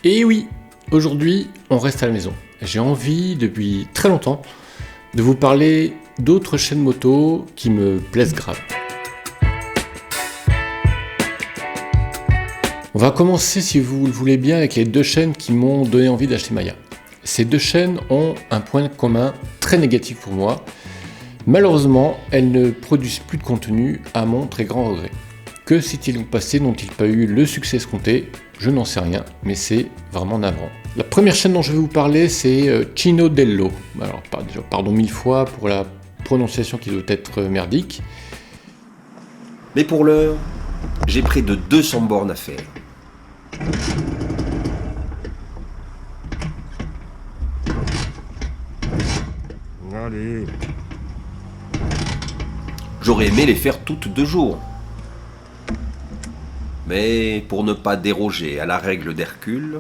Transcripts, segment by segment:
Et oui, aujourd'hui, on reste à la maison. J'ai envie, depuis très longtemps, de vous parler d'autres chaînes moto qui me plaisent grave. On va commencer, si vous le voulez bien, avec les deux chaînes qui m'ont donné envie d'acheter Maya. Ces deux chaînes ont un point commun très négatif pour moi. Malheureusement, elles ne produisent plus de contenu à mon très grand regret. Que s'est-il passé? N'ont-ils pas eu le succès escompté? Je n'en sais rien, mais c'est vraiment navrant. La première chaîne dont je vais vous parler, c'est Chino Dello. Alors, déjà, pardon 1000 fois pour la prononciation qui doit être merdique. Mais pour l'heure, j'ai près de 200 bornes à faire. Allez. J'aurais aimé les faire toutes 2 jours. Mais pour ne pas déroger à la règle d'Hercule,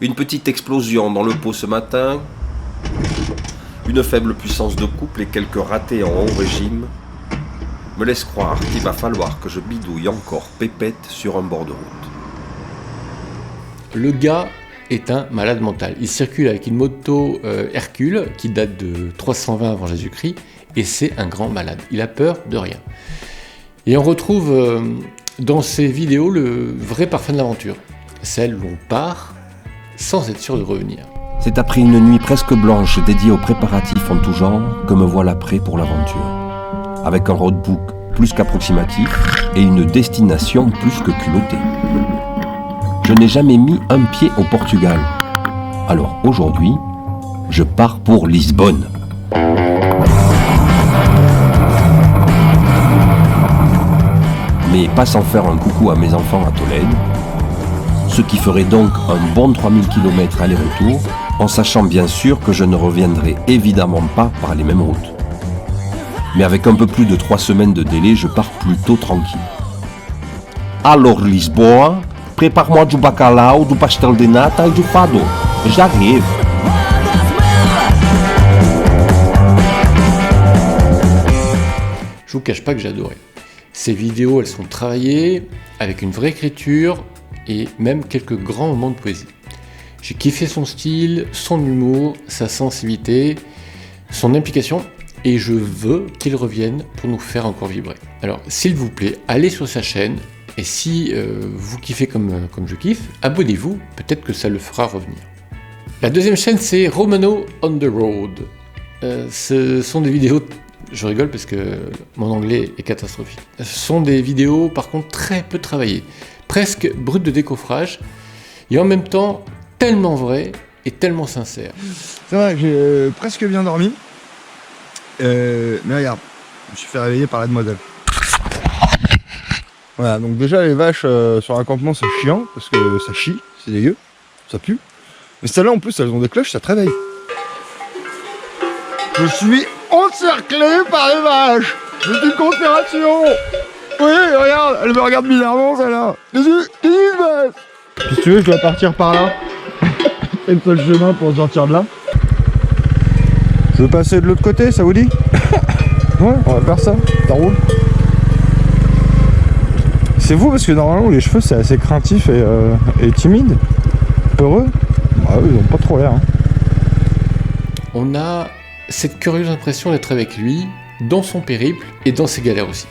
une petite explosion dans le pot ce matin, une faible puissance de couple et quelques ratés en haut régime me laissent croire qu'il va falloir que je bidouille encore pépette sur un bord de route. Le gars est un malade mental. Il circule avec une moto Hercule qui date de 320 avant Jésus-Christ et c'est un grand malade. Il a peur de rien. Et on retrouve dans ses vidéos le vrai parfum de l'aventure, celle où on part sans être sûr de revenir. C'est après une nuit presque blanche dédiée aux préparatifs en tout genre que me voilà prêt pour l'aventure. Avec un roadbook plus qu'approximatif et une destination plus que culottée. Je n'ai jamais mis un pied au Portugal. Alors aujourd'hui, je pars pour Lisbonne. Mais pas sans faire un coucou à mes enfants à Tolède, ce qui ferait donc un bon 3000 km aller-retour, en sachant bien sûr que je ne reviendrai évidemment pas par les mêmes routes. Mais avec un peu plus de 3 semaines de délai, je pars plutôt tranquille. Alors Lisboa, prépare-moi du bacalhau, du pastel de nata et du fado. J'arrive. Je vous cache pas que j'ai adoré. Ces vidéos, elles sont travaillées avec une vraie écriture et même quelques grands moments de poésie. J'ai kiffé son style, son humour, sa sensibilité, son implication et je veux qu'il revienne pour nous faire encore vibrer. Alors, s'il vous plaît, allez sur sa chaîne et si vous kiffez comme je kiffe, abonnez-vous, peut-être que ça le fera revenir. La deuxième chaîne, c'est Romano on the Road. Ce sont des vidéos. Je rigole parce que mon anglais est catastrophique. Ce sont des vidéos par contre très peu travaillées, presque brutes de décoffrage, et en même temps tellement vraies et tellement sincères. C'est vrai que j'ai presque bien dormi. Mais regarde, je me suis fait réveiller par la demoiselle. Voilà, donc déjà les vaches sur un campement c'est chiant, parce que ça chie, c'est dégueu, ça pue. Mais celles-là en plus elles ont des cloches, ça te réveille. Je suis encerclé par les vaches. C'est une conspiration. Oui, regarde, elle me regarde bizarrement celle-là. Qu'est-ce qui se passe? Si tu veux, je dois partir par là. C'est le seul chemin pour sortir de là. Je veux passer de l'autre côté, ça vous dit? Ouais, on va faire ça. Ça roule. C'est vous parce que normalement les cheveux c'est assez craintif et timide. Peureux. Bah eux, ils ont pas trop l'air. Hein. On a cette curieuse impression d'être avec lui dans son périple et dans ses galères aussi.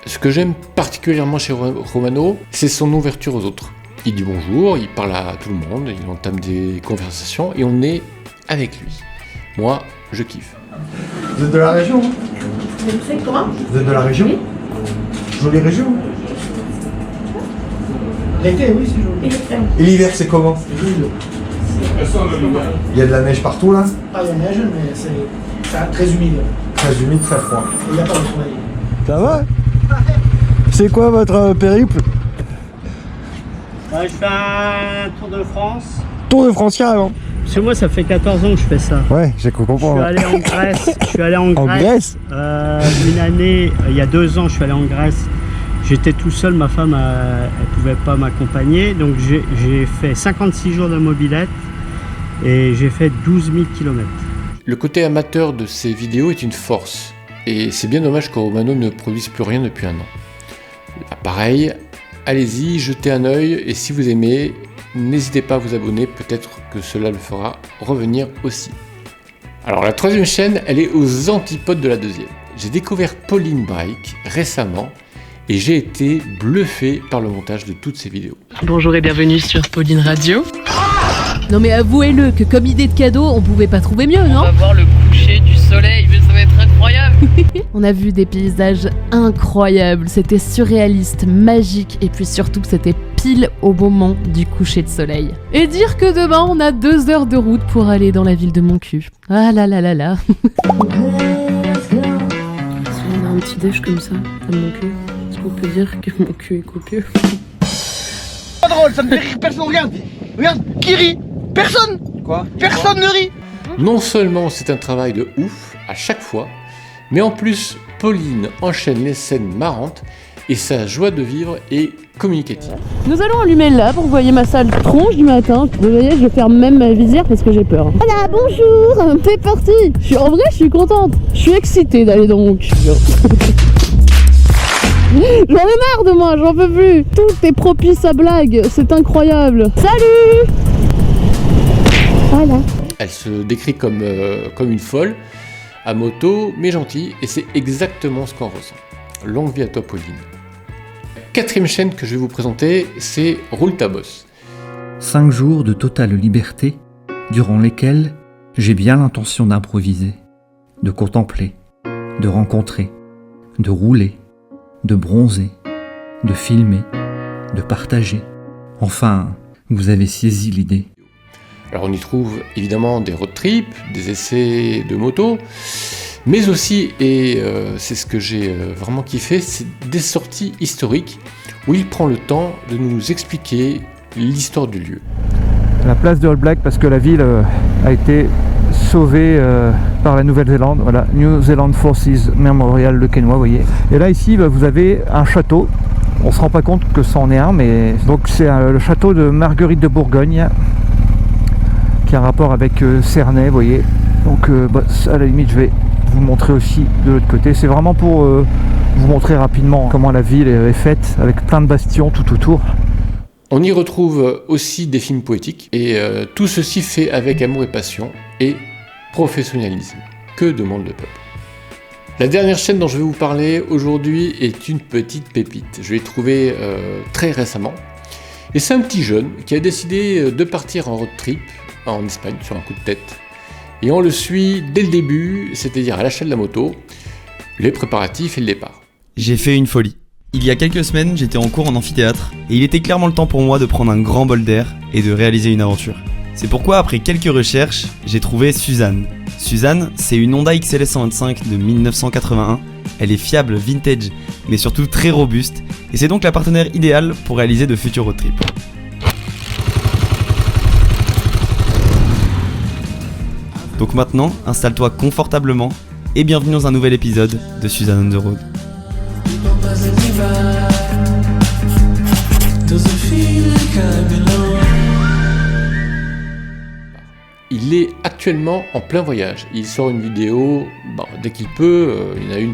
Ce que j'aime particulièrement chez Romano, c'est son ouverture aux autres. Il dit bonjour, il parle à tout le monde, il entame des conversations et on est avec lui. Moi, je kiffe. Vous êtes de la région? Comment? Vous êtes de la région? Jolie région. L'été, oui, c'est joli. Et l'hiver, c'est comment? Il y a de la neige partout là? Pas de neige, mais c'est très humide. Très humide, très froid. Il n'y a pas de soleil. Ça va? C'est quoi votre périple? Je fais un Tour de France. Tour de France carrément. Parce que moi, ça fait 14 ans que je fais ça. Ouais, j'ai cru Je comprendre. suis allé en Grèce. Je suis allé en En Grèce. Grèce? Une année, il y a 2 ans, je suis allé en Grèce. J'étais tout seul, ma femme, elle pouvait pas m'accompagner. Donc j'ai fait 56 jours de mobilette et j'ai fait 12 000 km. Le côté amateur de ces vidéos est une force, et c'est bien dommage que Romano ne produise plus rien depuis 1 an. Là, pareil, allez-y, jetez un œil, et si vous aimez, n'hésitez pas à vous abonner, peut-être que cela le fera revenir aussi. Alors la troisième chaîne, elle est aux antipodes de la deuxième. J'ai découvert Pauline Brake récemment et j'ai été bluffé par le montage de toutes ces vidéos. Bonjour et bienvenue sur Pauline Radio. Non mais avouez-le que comme idée de cadeau, on pouvait pas trouver mieux, non? On va voir le coucher du soleil, mais ça va être incroyable. On a vu des paysages incroyables, c'était surréaliste, magique, et puis surtout c'était pile au moment du coucher de soleil. Et dire que demain on a 2 heures de route pour aller dans la ville de mon cul. Ah là là là là. Si on a un petit déj comme ça, à mon cul, est-ce qu'on peut dire que mon cul est copieux? Pas drôle, ça me fait rire, personne regarde. Regarde, qui rit? Personne. Quoi? Personne ne rit. Non seulement c'est un travail de ouf à chaque fois, mais en plus Pauline enchaîne les scènes marrantes et sa joie de vivre est communicative. Nous allons allumer là pour voyer ma sale tronche du matin. Vous voyez, je ferme même ma visière parce que j'ai peur. Voilà, bonjour, c'est parti. En vrai, je suis contente. Je suis excitée d'aller dans mon cul. J'en ai marre de moi, j'en peux plus. Tout est propice à blague, c'est incroyable. Salut. Voilà. Elle se décrit comme une folle, à moto, mais gentille, et c'est exactement ce qu'on ressent. Longue vie à toi, Pauline. Quatrième chaîne que je vais vous présenter, c'est Roule ta bosse. 5 jours de totale liberté, durant lesquels j'ai bien l'intention d'improviser, de contempler, de rencontrer, de rouler, de bronzer, de filmer, de partager. Enfin, vous avez saisi l'idée. Alors on y trouve évidemment des road trips, des essais de moto, mais aussi, et c'est ce que j'ai vraiment kiffé, c'est des sorties historiques où il prend le temps de nous expliquer l'histoire du lieu. La place de All Black parce que la ville a été sauvée par la Nouvelle-Zélande. Voilà, New Zealand Forces Memorial de Kenwa, vous voyez. Et là ici, vous avez un château. On se rend pas compte que c'en est un, mais donc c'est le château de Marguerite de Bourgogne, qui a un rapport avec Cernay, vous voyez. Donc à la limite, je vais vous montrer aussi de l'autre côté. C'est vraiment pour vous montrer rapidement comment la ville est faite, avec plein de bastions tout autour. On y retrouve aussi des films poétiques, et tout ceci fait avec amour et passion, et professionnalisme. Que demande le peuple? La dernière chaîne dont je vais vous parler aujourd'hui est une petite pépite. Je l'ai trouvée très récemment. Et c'est un petit jeune qui a décidé de partir en road trip en Espagne sur un coup de tête. Et on le suit dès le début, c'est-à-dire à l'achat de la moto, les préparatifs et le départ. J'ai fait une folie. Il y a quelques semaines, j'étais en cours en amphithéâtre et il était clairement le temps pour moi de prendre un grand bol d'air et de réaliser une aventure. C'est pourquoi, après quelques recherches, j'ai trouvé Suzanne. Suzanne, c'est une Honda XLS 125 de 1981. Elle est fiable, vintage, mais surtout très robuste et c'est donc la partenaire idéale pour réaliser de futurs road trips. Donc maintenant, installe-toi confortablement et bienvenue dans un nouvel épisode de Suzanne on the Road. Il est actuellement en plein voyage. Il sort une vidéo dès qu'il peut, il y en a une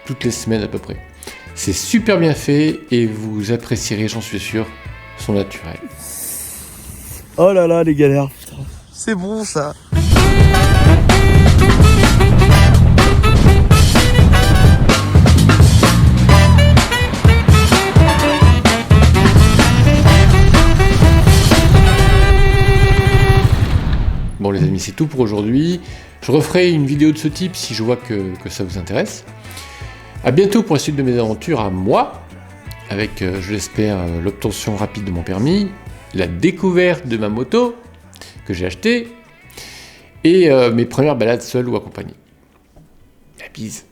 toutes les semaines à peu près. C'est super bien fait et vous apprécierez, j'en suis sûr, son naturel. Oh là là, les galères, putain. C'est bon ça. Bon les amis, c'est tout pour aujourd'hui. Je referai une vidéo de ce type si je vois que ça vous intéresse. A bientôt pour la suite de mes aventures à moi, avec, je l'espère, l'obtention rapide de mon permis, la découverte de ma moto que j'ai achetée, et mes premières balades seules ou accompagnées. La bise.